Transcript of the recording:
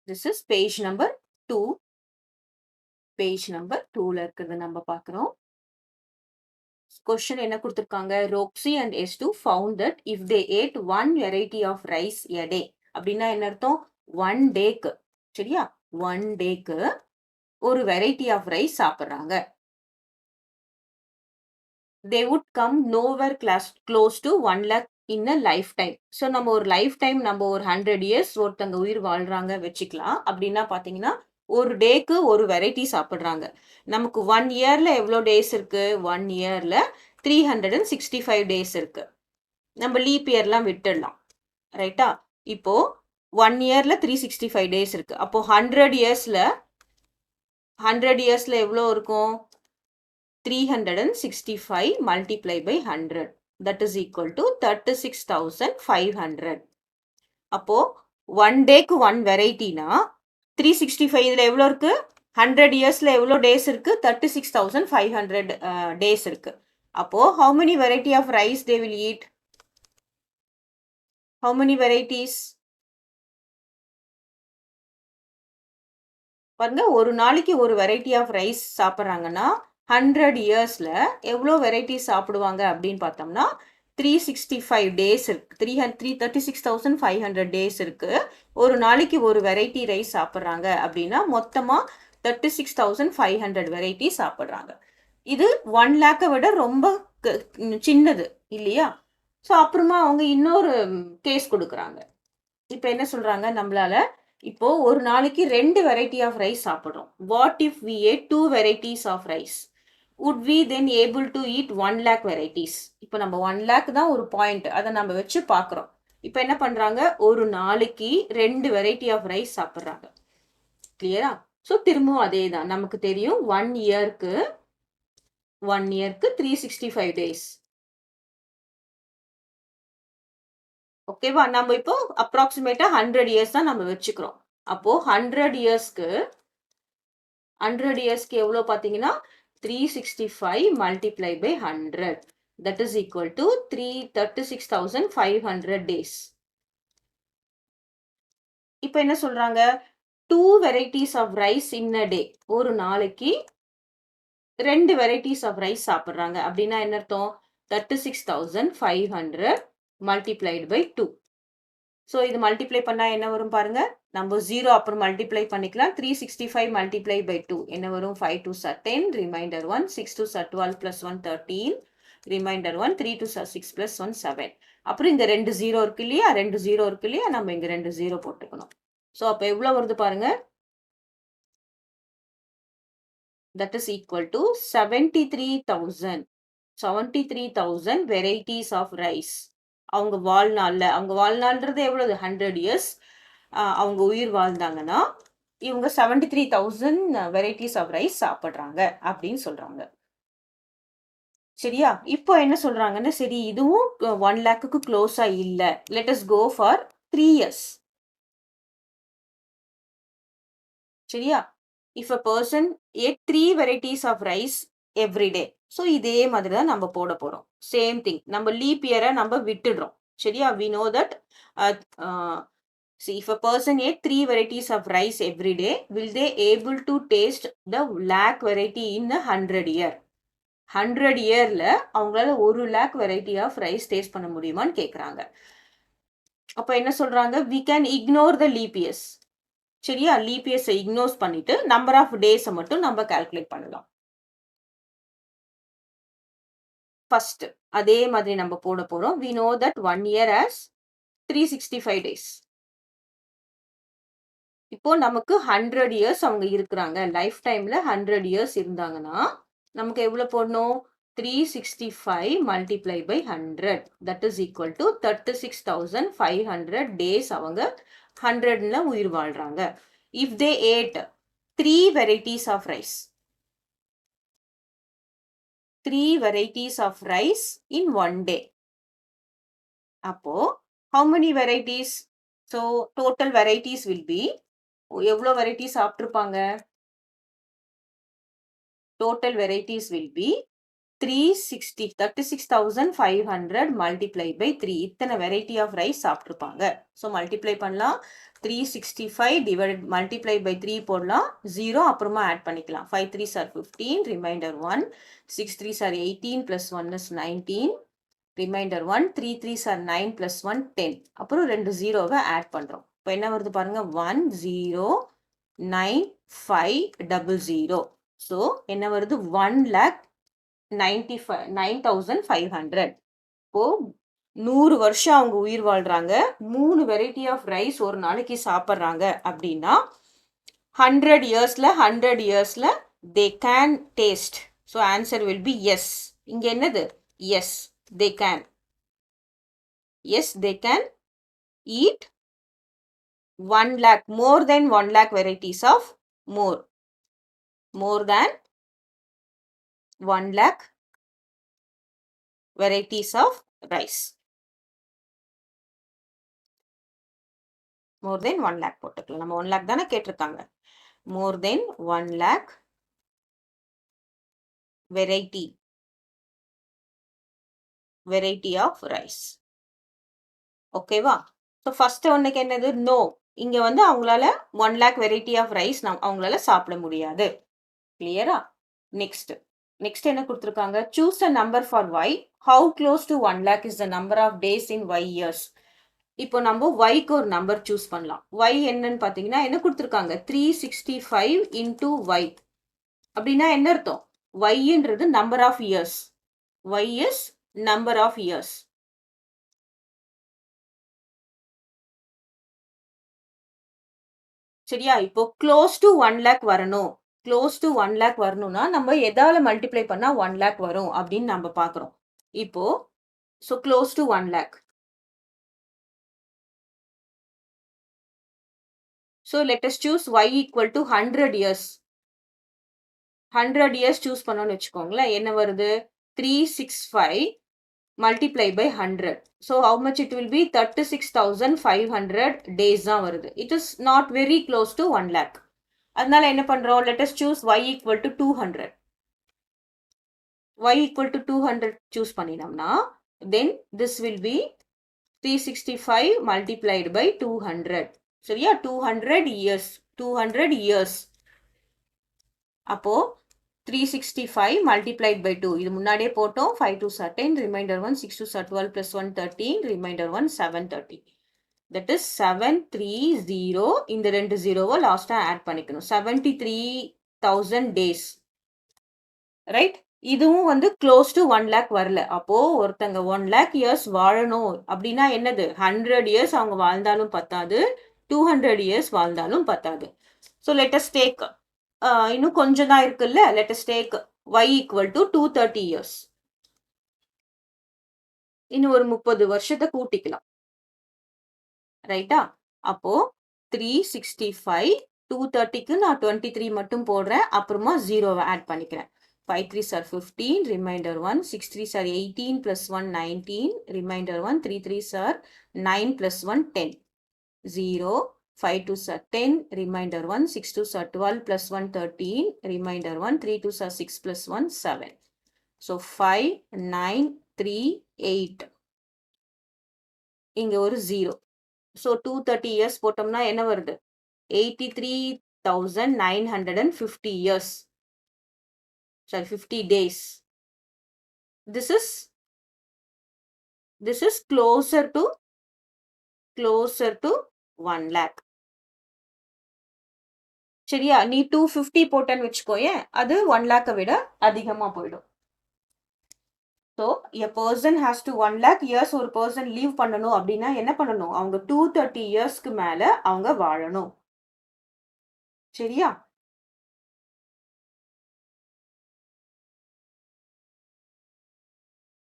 This is page number 2. Page number 2ல இருக்கிறது நம்ம பார்க்குறோம். Question என்ன கொடுத்திருக்காங்க? Roxy and S2 found that if they ate one variety of rice a day. அப்படின்னா என்ன அர்த்தம்? 1 டேக்கு, சரியா? 1 டேக்கு ஒரு வெரைட்டி ஆஃப் ரைஸ் சாப்பிட்றாங்க. They would come nowhere close to 1 lakh in a lifetime. So நம்ம ஒரு லைஃப் டைம் நம்ம ஒரு 100 இயர்ஸ் ஒருத்தங்க உயிர் வாழ்றாங்க வச்சுக்கலாம். அப்படின்னா பார்த்தீங்கன்னா ஒரு டேக்கு ஒரு வெரைட்டி சாப்பிட்றாங்க. நமக்கு 1 இயர்ல எவ்வளோ டேஸ் இருக்கு? 1 இயர்ல 365 டேஸ் இருக்கு. நம்ம லீப் இயர்லாம் விட்டுடலாம், ரைட்டா? இப்போ 1 இயர்ல 365 டேஸ் இருக்கு. அப்போ 100 இயர்ஸ்ல எவ்வளோ இருக்கும்? 365 multiplied by 100. That is equal to 36,500. அப்போ 1 டேக்கு 1 வெரைட்டினா 365 இதுல எவ்வளோ இருக்கு? 100 இயர்ஸ்ல எவ்வளோ டேஸ் இருக்கு? 36,500 டேஸ் இருக்கு. அப்போ how many variety of rice they will eat? How many varieties? பாருங்க, ஒரு நாளைக்கு ஒரு வெரைட்டி ஆஃப் ரைஸ் சாப்பிட்றாங்கன்னா 100 இயர்ஸ்ல எவ்வளோ வெரைட்டி சாப்பிடுவாங்க அப்படின்னு பார்த்தோம்னா 365 டேஸ் இருக்கு. 36,500 டேஸ் இருக்கு. ஒரு நாளைக்கு ஒரு வெரைட்டி ரைஸ் சாப்பிட்றாங்க அப்படின்னா மொத்தமா 36,500 வெரைட்டி சாப்பிட்றாங்க. இது 1 லேக்கை விட ரொம்ப சின்னது இல்லையா? ஸோ அப்புறமா அவங்க இன்னொரு கேஸ் கொடுக்குறாங்க. இப்போ என்ன சொல்றாங்க? நம்மளால இப்போ ஒரு நாளைக்கு 2 வெரைட்டி ஆஃப் ரைஸ் சாப்பிட்றோம். What if we ate 2 varieties of rice? would we then able to eat 1 lakh varieties? இப்போ நம்ம 1 lakh தான் ஒரு பாயிண்ட், அதை நம்ம வச்சு பார்க்குறோம். இப்போ என்ன பண்றாங்க? ஒரு நாளைக்கு 2 வெரைட்டி ஆஃப் ரைஸ் சாப்பிட்றாங்க. கிளியரா? ஸோ திரும்பவும் அதே தான். நமக்கு தெரியும் 1 இயர்க்கு 365 டேஸ். ஓகேவா? நம்ம இப்போ அப்ராக்சிமேட்டா 100 இயர்ஸ் தான் நம்ம வச்சுக்கிறோம். அப்போ 100 இயர்ஸ்க்கு எவ்வளோ பார்த்தீங்கன்னா 365 multiplied by 100. That is equal to 36,500 days. இப்போ என்ன சொல்றாங்க? 2 varieties of rice in a day. ஒரு நாளைக்கு 2 varieties of rice சாப்பிட்றாங்க அப்படின்னா என்ன அர்த்தம்? 36,500 multiplied by 2. ஸோ இது மல்டிப்ளை பண்ணா என்ன வரும் பாருங்க. நம்ம 0 அப்புறம் மல்டிப்ளை பண்ணிக்கலாம். 365 multiplied by 2 என்ன வரும்? 5 2s are 10, remainder 1, 6 2s are 12 plus 1 13, remainder 1, 3 2s are 6 plus 1 7. அப்புறம் இந்த 2 0 இருக்கு இல்லையா? 2 0 இருக்கு இல்லையா? நம்ம இங்க 2 0 போட்டுக்கணும். ஸோ அப்போ எவ்வளோ வருது பாருங்க. That is equal to 73,000 varieties of rice. அவங்க வாழ்நாள்ன்றது எவ்வளவு? 100 இயர்ஸ் அவங்க உயிர் வாழ்ந்தாங்கன்னா இவங்க 73,000 வெரைட்டிஸ் ஆஃப் ரைஸ் சாப்பிட்றாங்க அப்படின்னு சொல்றாங்க. சரியா? இப்போ என்ன சொல்றாங்கன்னா, சரி இதுவும் 1 லேக்குக்கு க்ளோஸா இல்ல, let us go for 3 years. சரியா? If a person ate 3 varieties of rice every day. So இதே மாதிரி தான் நம்ம போட போறோம். Same thing. நம்ம லீப் இயரை நம்ம விட்டுடுறோம். சரியா? we know that see if a person ate 3 varieties of rice every day, will they able to taste the lakh variety in a 100 year? 100 இயர்ல அவங்களால 1 lakh variety of rice taste பண்ண முடியுமான்னு கேட்குறாங்க. அப்போ என்ன சொல்றாங்க? we can ignore the leap years. சரியா? Leaf இயர்ஸை ignore பண்ணிட்டு நம்பர் ஆஃப் டேஸை மட்டும் நம்ம கால்குலேட் பண்ணலாம். ஃபர்ஸ்ட் அதே மாதிரி நம்ம போட போறோம். we know that 1 year has 365 days. இப்போ நமக்கு 100 இயர்ஸ் அவங்க இருக்கிறாங்க. லைஃப் டைம்ல 100 இயர்ஸ் இருந்தாங்கன்னா நமக்கு எவ்வளவு போடணும்? 365 multiplied by 100. That is equal to 36,500 days அவங்க 100ல உயிர் வாழ்றாங்க. If they ate 3 varieties of rice. 3 varieties of rice in 1 day. அப்போ how many varieties? So total varieties will be எவ்வளோ வெரைட்டி சாப்பிட்டுருப்பாங்க? Total varieties will be 36,500 multiply by 3 இத்தனை variety of rice சாப்பிட்ருப்பாங்க. So multiply பண்ணலாம். 365 divide multiply by 3 போடலாம். 0 அப்புறமா add பண்ணிக்கலாம். 5 3s are 15, remainder 1. 6 3s are 18 plus 1 is 19, remainder 1. 3 3s are 9 plus 1 10. அப்புறம் 2 ஜீரோவை ஆட் பண்ணுறோம். இப்போ என்ன வருது பாருங்க, 10,9,500. ஸோ என்ன வருது, 1,95,9,500. இப்போ 100 வருஷம் அவங்க உயிர் வாழ்றாங்க, 3 வெரைட்டி ஆஃப் ரைஸ் ஒரு நாளைக்கு சாப்பிட்றாங்க அப்படின்னா 100 இயர்ஸ்ல they can taste. So answer will be yes. இங்க என்னது, yes they can. Yes they can eat 1 lakh, more than 1 lakh varieties of more than 1 lakh varieties of rice. more than 1 lakh போட்டுக்கலாம். நம்ம 1 lakh தானே கேட்டிருக்காங்க. more than 1 lakh variety of rice. ஓகேவா? So first ஒன்னுக்கு என்னது, no. இங்க வந்து அவங்களால 1 lakh வெரைட்டி ஆஃப் ரைஸ் அவங்களால சாப்பிட முடியாது. கிளியரா? நெக்ஸ்ட் என்ன கொடுத்துருக்காங்க, choose a number for y. How close to 1 lakh is the number of days in y years. இப்போ நம்ம yக்கு ஒரு நம்பர் சூஸ் பண்ணலாம். y என்னன்னு பார்த்தீங்கன்னா என்ன கொடுத்துருக்காங்க, 365 இன்டூ y. அப்படின்னா என்ன அர்த்தம், yன்றது number of years. y is number of years. சரியா? இப்போ க்ளோஸ் டு 1 lakh வரணும். க்ளோஸ் டு 1 lakh வரணும்னா நம்ம எதால மல்டிப்ளை பண்ணா 1 lakh வரும் அப்படின்னு நம்ம பார்க்குறோம். இப்போ so close to 1 lakh. So let us choose y equal to 100 years. 100 years choose பண்ணோம்னு வச்சுக்கோங்களேன். என்ன வருது, 365 multiply by 100. So how much it will be, 36,500 days தான் வருது. It is not very close to 1 lakh. அதனால என்ன பண்றோம், let us choose y equal to 200. y equal to 200 choose பண்ணினோம்னா then this will be 365 multiplied by 200. சரியா? 200 years. அப்போ 365 multiplied by 2. இது முன்னாடியே போட்டோம். 5 2s are 10, remainder 1, 6 2s are 12 plus 1 13, remainder 1 730. That is 730. இந்த ரெண்டு ஜீரோவை லாஸ்டா ஆட் பண்ணிக்கணும். 73,000 days. ரைட்? இதுவும் வந்து க்ளோஸ் டு 1 lakh வரல. அப்போ ஒருத்தங்க 1 lakh இயர்ஸ் வாழணும் அப்படின்னா என்னது, 100 இயர்ஸ் அவங்க வாழ்ந்தாலும் பத்தாது, 200 இயர்ஸ் வாழ்ந்தாலும் பத்தாது. ஸோ லெட் அஸ் டேக், இன்னும் கொஞ்சம் தான் இருக்குல்ல, let us take y equal to 230 years. இன்னும் ஒரு 30 வருஷத்தை கூட்டிக்கலாம். ரைட்டா? அப்போ 365 230க்கு நான் 23 மட்டும் போடுறேன், அப்புறமா ஜீரோவை ஆட் பண்ணிக்கிறேன். 5 3s are 15, remainder 1, 6 3s are 18 plus 1 19, remainder 1, 3 3s are 9 plus 1 10, 0, 5 2s are 10, remainder 1, 6 2s are 12 plus 1 13, remainder 1, 3 2s are 6 plus 1 7. So 5 9 3 8. இங்க ஒரு 0. So 230 years போட்டோம்னா என்ன வருது, 83,950 years. Sorry, 50 days. This is closer to 1 lakh. சரியா? நீ 250 போட்டேன்னு வச்சுக்கோயேன், அது 1 lakh விட அதிகமா போயிடும். So a person has to 1 lakh years ஒரு பர்சன் லீவ் பண்ணணும் அப்படின்னா என்ன பண்ணணும், அவங்க 230 இயர்ஸ்க்கு மேல அவங்க வாழணும். சரியா?